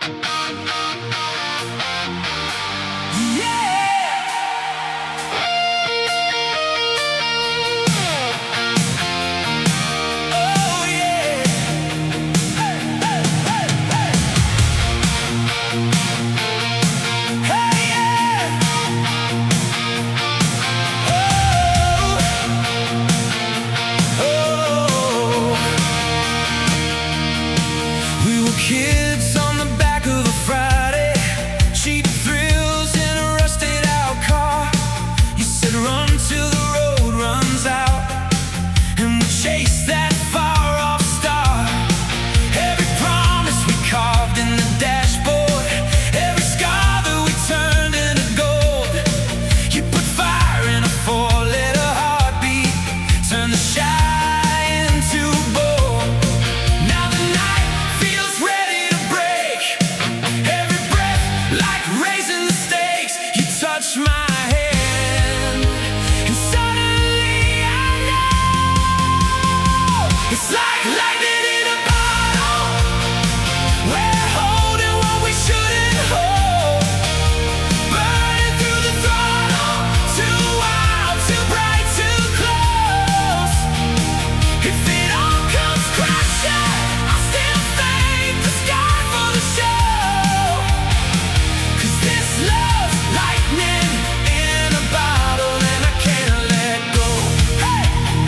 Oh yeah. Hey yeah. We were kids on the back of a Friday, cheap thrills in a rusted out car. You said run till the road runs out, and we chased that far off star. Every promise we carved in the dashboard, every scar that we turned into gold. You put fire in a four-letter heartbeat, turn the shy into bold. Now the night feels ready to break, every breath like raising the stakes. You touch my hand, and suddenly I know it's like lightning in a bottle. We're holding what we shouldn't hold, burning through the throttle, too wild, too bright, too close. If it all comes crashing, I'll still thank the sky for the show. 'Cause this love's lightning in a bottle, and I can't let go. Hey,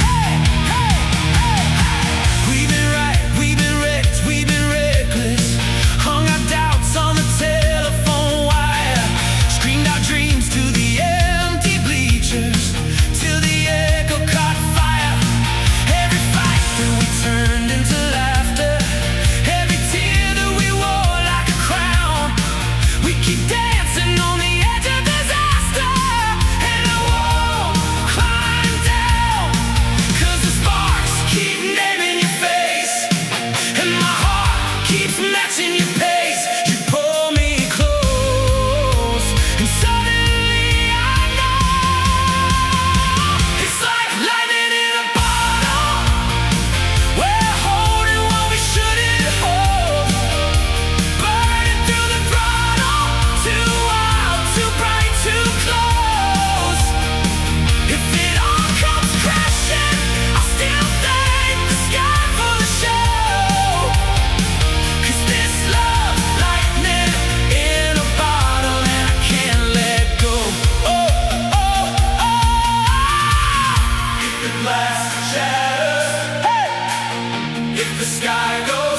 hey, hey, hey, hey. We've been right, we've been wrecked, we've been reckless, hung our doubts on the telephone wire, screamed our dreams to the empty bleachers, till the echo caught fire. Every fight that we turned into laughter, every tear that we wore like a crown. We keep dancing on the edge of disaster, and I won't climb down. 'Cause the sparks keep naming your face, and my heart keeps matching your pace. You pull me close, and suddenly I know it's like lightning in a bottle. We're holding what we shouldn't hold, burning through the throttle, too wild, too bright, too close. If it all comes crashing, I'll still thank the sky for the show. 'Cause this love lightning in a bottle, and I can't let go. Oh, oh, oh. If the glass shatters, hey, if the sky goes